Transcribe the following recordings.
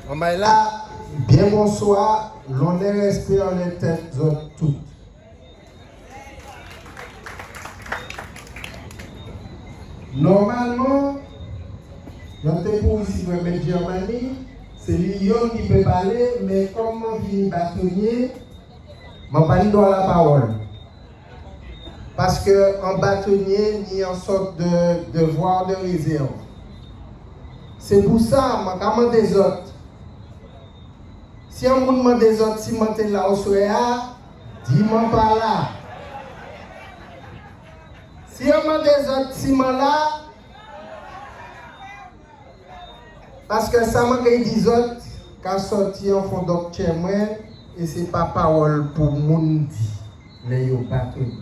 On va là, bien bonsoir, l'honneur respect en les têtes toutes. Normalement, dans tes pour ici, de Germanie, c'est Lyon qui peut parler, mais comme je suis bâtonnier, je ne parle pas la parole. Parce qu'en bâtonnier, il y a une sorte de devoir de réserve. C'est pour ça que je demande des autres. Si on me demande des autres, si je suis là au soir, dis-moi pas là. Si on me demande des autres, si je suis là, parce que ça m'a dit des autres, quand sorti en fond docteur moi, et ce n'est pas parole pour moun dit, les yo bâtonniers.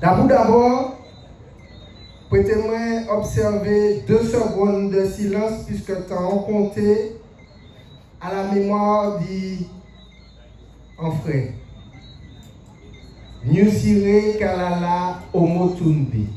D'abord, prêtez-moi observer 2 secondes de silence puisque tu as compté à la mémoire en frère. Nyusire Kalala Omotunde.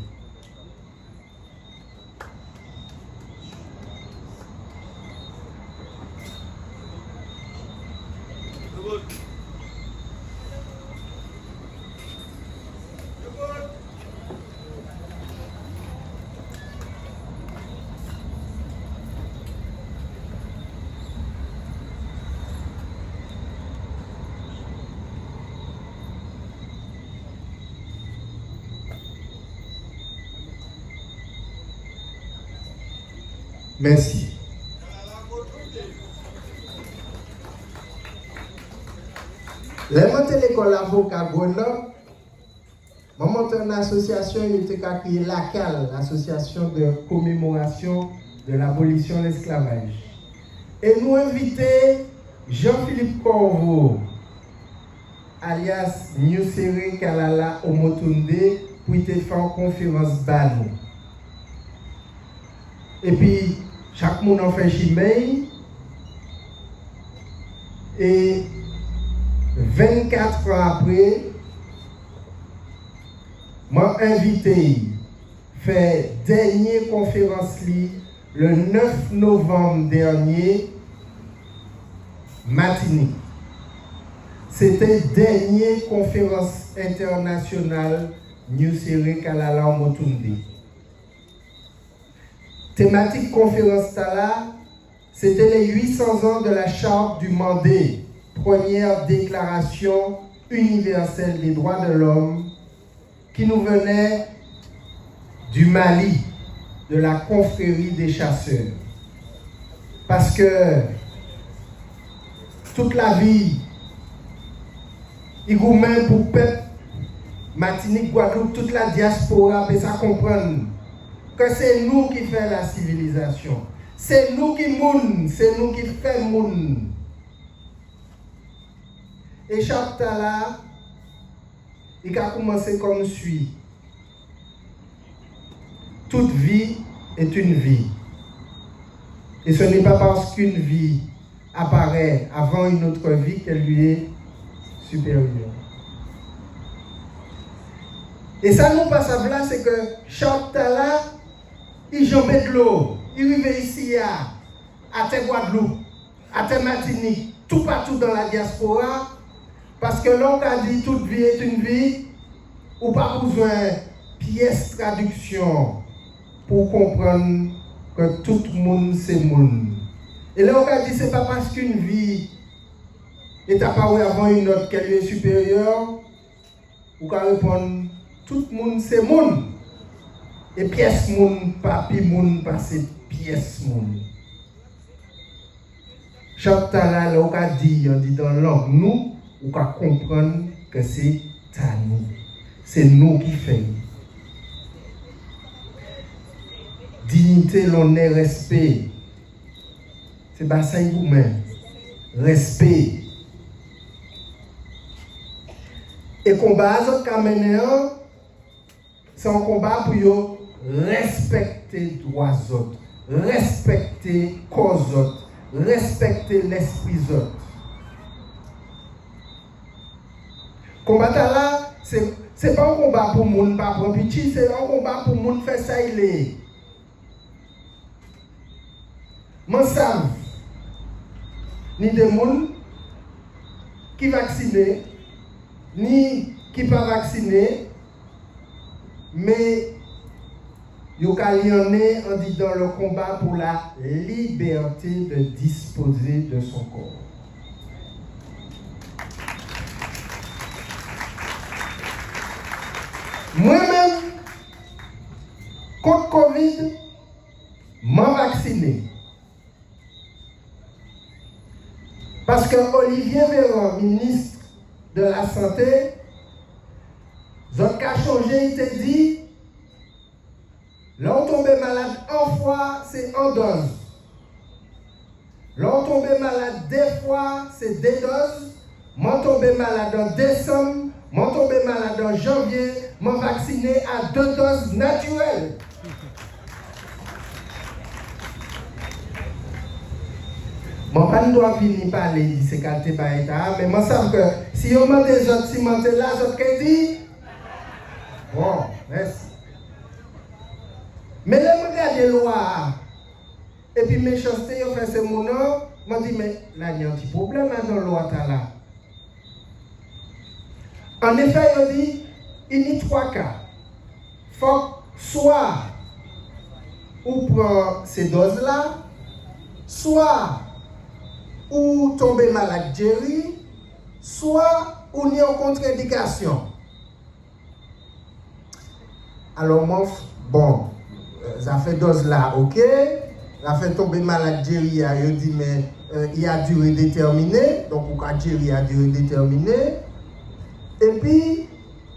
Merci. Les montées l'école avocat Grenoble, je monte une association qui était créée l'ACAL, l'association de commémoration de l'abolition de l'esclavage. Et nous invitons Jean-Philippe Corvo, alias Nyusire Kalala Omotunde, pour faire une conférence banou. Et puis, chaque monde en fait chimay. Et 24 ans après, m'a invité à faire dernière conférence le 9 novembre dernier, Martinique. C'était la dernière conférence internationale Nyusire Kalala Omotunde. Thématique conférence là, c'était les 800 ans de la charte du Mandé, première déclaration universelle des droits de l'homme, qui nous venait du Mali, de la confrérie des chasseurs. Parce que toute la vie, il y a même pour peuple, Martinique, Guadeloupe, toute la diaspora, peut ça comprendre que c'est nous qui faisons la civilisation. C'est nous qui moun, c'est nous qui faisons moun. Et chaque là, il a commencé comme suit. Toute vie est une vie. Et ce n'est pas parce qu'une vie apparaît avant une autre vie qu'elle lui est supérieure. Et ça nous passe à là, c'est que chaque là, il jambait de l'eau, il arrivait ici à Guadeloupe, à Martinique, tout partout dans la diaspora, parce que l'on a dit toute vie est une vie, ou pas besoin de pièce traduction pour comprendre que tout le monde c'est monde. Et là on a dit c'est pas parce qu'une vie est apparue avant une autre qu'elle lui est supérieure, ou qu'à répondre tout le monde c'est monde. Et pièce moun, papi moun, passé pièce moun. Chaque là, on a dit dans langue nous, on a comprendre que c'est à nous. C'est nous qui faisons. Dignité, l'honneur, respect. C'est pas ça vous-même. Respect. Et combat, c'est un combat pour respecter les droits autres, respecter les causes autres, respecter l'esprit autres. Combattre là, c'est pas un combat pour moun pas pour petit, c'est un combat pour moun faire ça il est. Moi savent ni des moun qui vaccinés ni qui pas vaccinés mais yo kalioné en dit dans le combat pour la liberté de disposer de son corps. Moi-même, contre Covid, m'en vacciné. Parce que Olivier Véran, ministre de la Santé, zot ka changé, il te dit, l'on tombe malade une fois, c'est en dose. L'on tombe malade deux fois, c'est deux doses. M'en tombe malade en décembre, m'en tombe malade en janvier, m'en vacciné à 2 doses naturelles. Mon pas ne doit venir parler de ces qualités par état, mais moi je sais que si on m'a des autres cimentés là, les autres qui disent, bon, merci. Mais là, je regarde les lois, et puis méchanceté, on fait ce mon nom, je dis, mais là, il y a un petit problème dans la loi là. En effet, on dit, il y a 3 cas. Il faut soit on prend ces doses-là, soit ou tomber malade Jerry, soit on y a une contre-indication. Alors moi, bon, ça fait dose là, ok, ça fait tomber malade Jerry, je dis mais il y a durée déterminée, donc pourquoi Jerry a durée déterminée. Et puis,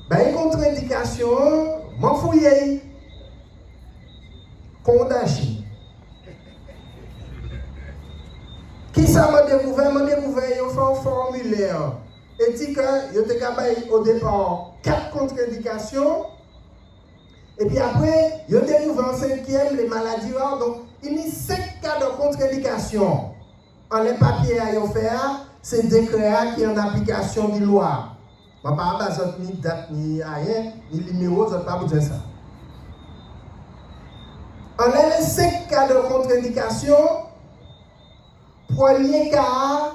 ben, une contre-indication, m'en fouille, condamné. Qui ça m'a découvert? M'a découvert, il fait un formulaire. Et dit que il y a au départ 4 contre-indications. Et puis après, il y a découvert en 5e les maladies rares. Donc, il y a 5 cas de contre-indication. En les papiers à y faire, c'est décret qui est en application de loi. Je ne vais pas avoir ni date, ni rien, ni numéro, je ne vais pas vous dire ça. En les 5 cas de contre-indication, premier cas,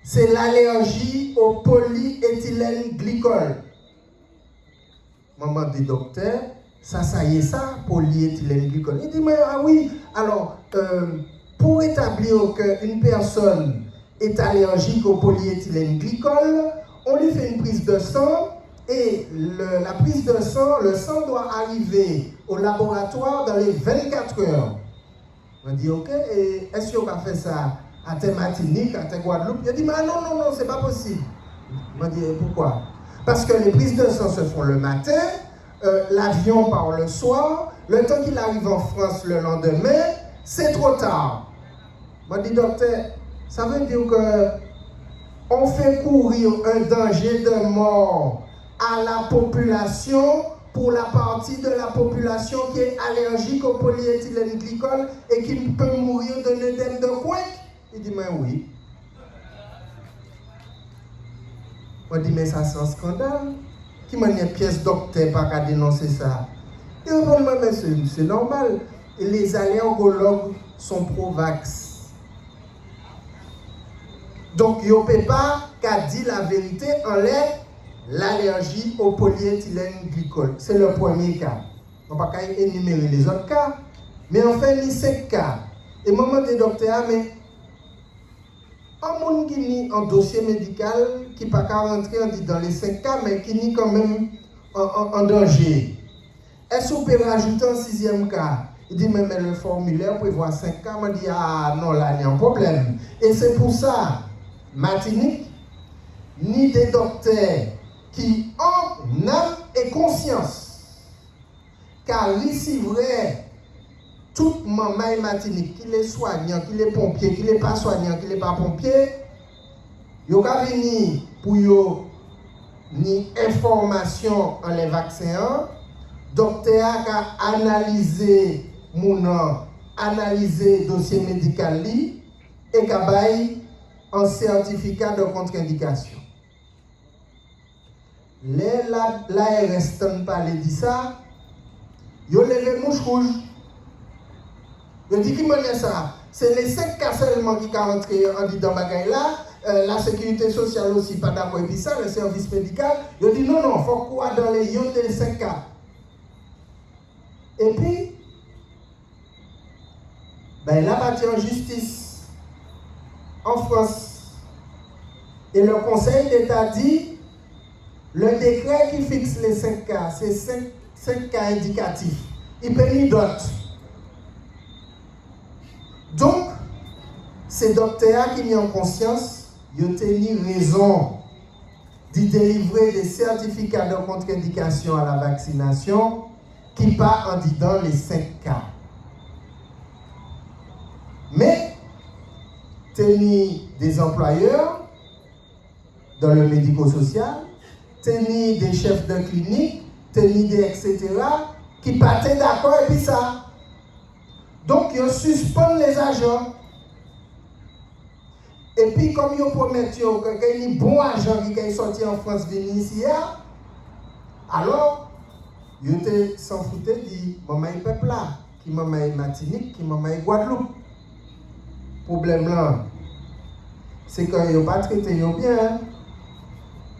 c'est l'allergie au polyéthylène glycol. Maman dit docteur, ça y est ça, polyéthylène glycol. Il dit, mais ah oui, alors, pour établir qu'une personne est allergique au polyéthylène glycol, on lui fait une prise de sang et la prise de sang, le sang doit arriver au laboratoire dans les 24 heures. On dit ok, et est-ce qu'on va faire ça à Martinique, à Guadeloupe? Il dit mais non, c'est pas possible. On dit pourquoi? Parce que les prises de sang se font le matin, l'avion part le soir, le temps qu'il arrive en France le lendemain, c'est trop tard. On dit docteur, ça veut dire que on fait courir un danger de mort à la population pour la partie de la population qui est allergique au polyéthylène glycol et qui peut mourir d'un œdème de coin. Il dit, mais oui. On dit, mais ça c'est un scandale. Qui m'a dit, pièce docteur pas qu'à dénoncer ça? Et on dit, mais c'est normal. Et les allergologues sont pro-vax. Donc, il ne peut pas qu'à dire la vérité en l'allergie au polyéthylène glycol. C'est le premier cas. On ne peut pas énumérer les autres cas. Mais on fait les 5 cas. Et maman des docteurs, mais un monde qui n'est en dossier médical, qui ne peut pas rentrer dans les 5 cas, mais qui n'est quand même en danger. Est-ce qu'on peut rajouter un 6e cas? Il dit, mais le formulaire prévoit 5 cas. On dit, ah non, là, il y a un problème. Et c'est pour ça, Martinique, ni des docteurs qui ont âme et conscience, car ici vrai, tout maman et Martinique, qu'il est soignant, qu'il est pompier, qu'il n'est pas soignant, qu'il n'est pas pompier, ils ont venir pour yo ni information en les vaccins, docteur a analysé mon analyser dossier médical li et qu'a un certificat de contre-indication. l'ARS parler de ça, ils ont levé mouche rouge. Ils ont dit qui m'a ça? C'est les 5 cas seulement qui sont rentrés en disant bagaille là. La sécurité sociale aussi, pas d'accord avec ça, le service médical. Ils ont dit non, il faut quoi dans les 5 cas. Et puis, ben, la partie en justice en France. Et le Conseil d'État dit le décret qui fixe les 5 cas, c'est 5 cas indicatifs. Il peut y d'autres. Donc, ces docteurs qui ont conscience, ils ont tenu raison de délivrer des certificats de contre-indication à la vaccination qui partent en disant les 5 cas. Mais, tenir des employeurs dans le médico-social, tenir des chefs de clinique, tenir des etc., qui partaient d'accord et puis ça. Donc, ils suspendent les agents. Et puis, comme ils promettent que y a des bons agents qui sont sortis en France venir ici, alors, ils s'en foutaient, dit maman est peuple là, qui maman est Martinique, qui maman est Guadeloupe. Problème là, c'est qu'ils n'ont pas traité bien.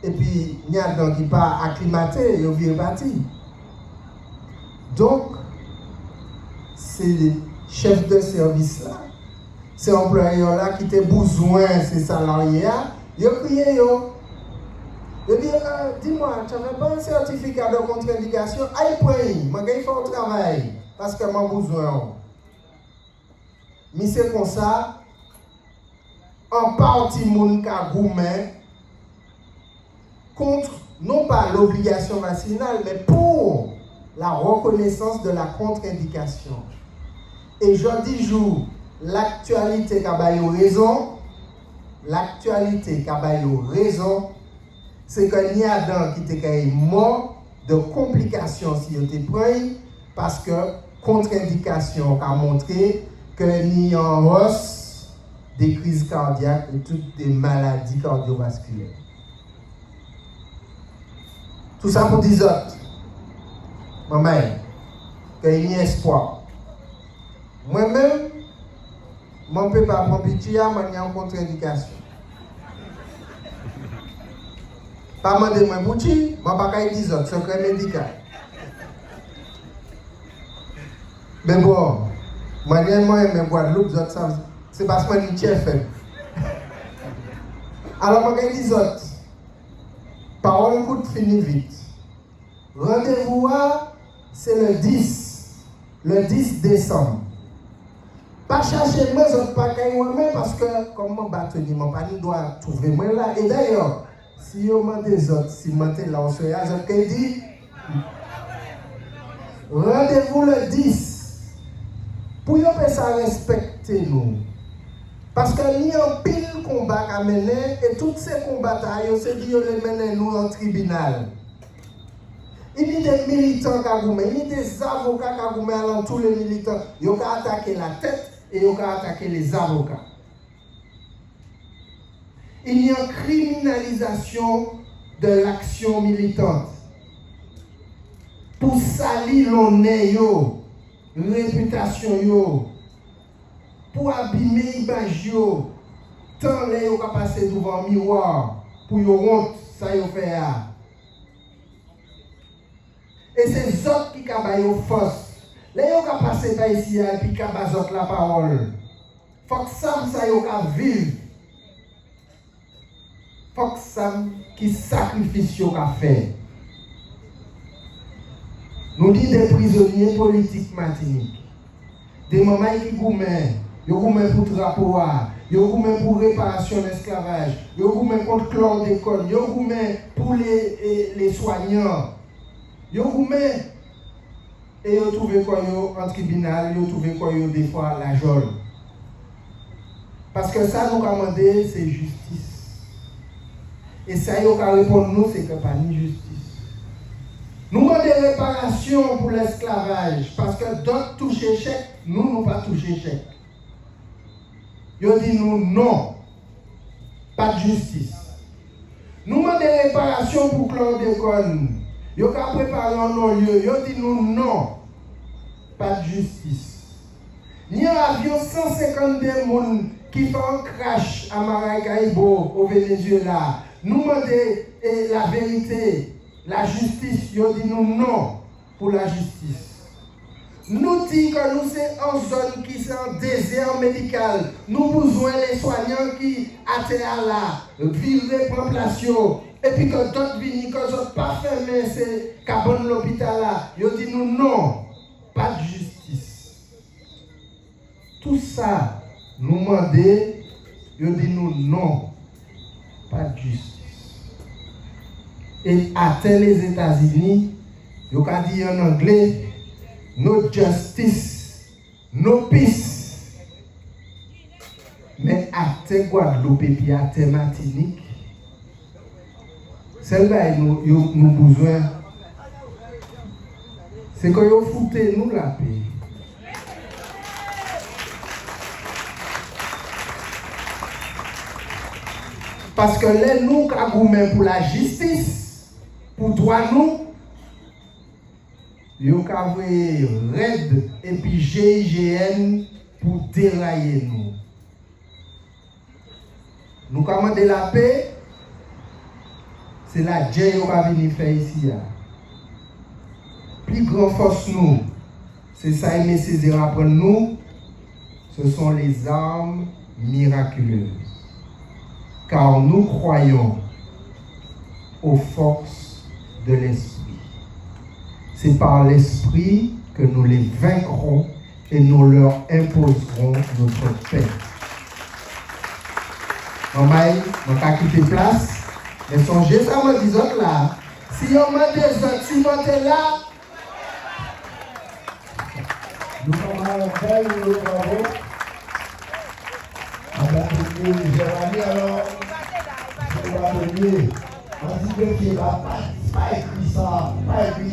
Et puis, il y a des gens qui ne sont pas acclimatés, ils viennent partir. Donc, ces chefs de service là, ces employeurs là qui ont besoin de ces salariés là, ils ont crié, ils disent, dis-moi, tu n'avais pas un certificat de contre-indication? Aïe, moi, il faut au travail, parce que j'ai besoin. Mais c'est comme ça, en partie, mon cas gourmet, contre, non pas l'obligation vaccinale, mais pour la reconnaissance de la contre-indication. Et je dis jour, l'actualité qu'a raison, c'est qu'il y a des qui étaient morts de complications si on était pris, parce que contre-indication a montré qu'il y a en hausse des crises cardiaques et toutes des maladies cardiovasculaires. Tout ça pour dire autres, maman, qu'il y a espoir. Moi-même, je ne peux pas prendre pitié, je suis en contre-indication. Pas demander moi pour ti, je ne peux pas dire autres, secret médical. Mais bon, moi, je Guadeloupe, c'est parce que je suis chef. Alors, je vais dire autres. Parole coûte fini vite. Rendez-vous, c'est le 10 décembre. Pas chercher moi, je ne pas moi parce que, comme mon bâtonnier, mon panier doit trouver moi là. Et d'ailleurs, si vous demandez des autres, si vous êtes là, je dis, rendez-vous le 10. Pour que ça respecte nous. Parce qu'il y a un pile combat à mener et tous ces combats, c'est dit qu'ils les mènent nous en tribunal. Il y a des militants qui ont il y a des avocats qui ont dans tous les militants. Ils ont attaqué la tête et ils ont attaqué les avocats. Il y a une criminalisation de l'action militante. Pour salir l'honneur, réputation, pour abîmer l'image, tant les gens qui passent devant le miroir, pour qu'ils honte, ça y fait. Et c'est les autres qui ont force. Les gens qui passent par ici et puis qui ont la parole. Il faut que ça vive. Il faut que ça qui sacrifice qu'a fait. Nous disons des prisonniers politiques Martinique. Des mamans qui gourmet. Ils gourmet pour drapeau, ils gourmet pour réparation de l'esclavage, ils gourmet contre chlordécone, ils gourmet pour les soignants. Ils gourmet et ils trouvent quoi en tribunal, ils trouvent quoi des fois la geôle. Parce que ça nous a demandé, c'est justice. Et ça, ils ont répondu nous, c'est que pas ni justice. Nous demandons des réparations pour l'esclavage, parce que d'autres touchent chèque, nous n'avons pas touché chèque. Ils ont dit nous non, pas de justice. Nous demandons des réparations pour chlordécone. Ils ont préparé un non-lieu. Ils ont dit nous non. Pas de justice. Ni un avion 152 personnes qui fait un crash à Maracaibo au Venezuela. Nous demandons la vérité, la justice. Ils ont dit nous non pour la justice. Nous disons que nous sommes en zone qui est en désert médical. Nous avons besoin des soignants qui atterrent là, vivent pour place. Et puis que d'autres viennent, que d'autres pas fermés, c'est cabane l'hôpital là. Ils disent nous non, pas de justice. Tout ça, nous demandons, ils disent nous non, pas de justice. Et atteint les États-Unis, ils ont dit en anglais, no justice, no peace. Mais à Guadeloupe et à Martinique, celle-là, nous avons besoin. C'est que vous foutez nous la paix. Parce que les nous qui pour la justice, pour droit nous, nous avons RAID et puis GIGN pour dérailler nous. Nous commandons la paix, c'est la Dieu qui va venir faire ici. Plus grande force nous, c'est ça Aimé Césaire apprend nous, ce sont les armes miraculeuses. Car nous croyons aux forces de l'esprit. C'est par l'esprit que nous les vaincrons et nous leur imposerons notre paix. Maman, on va quitter place. Mais songez ça, moi, dis autres là. Si on m'a des autres, si on est là, nous sommes en train de nous bravo. Jérémie, alors, on va venir. On dit que tu n'as pas écrit ça, pas écrit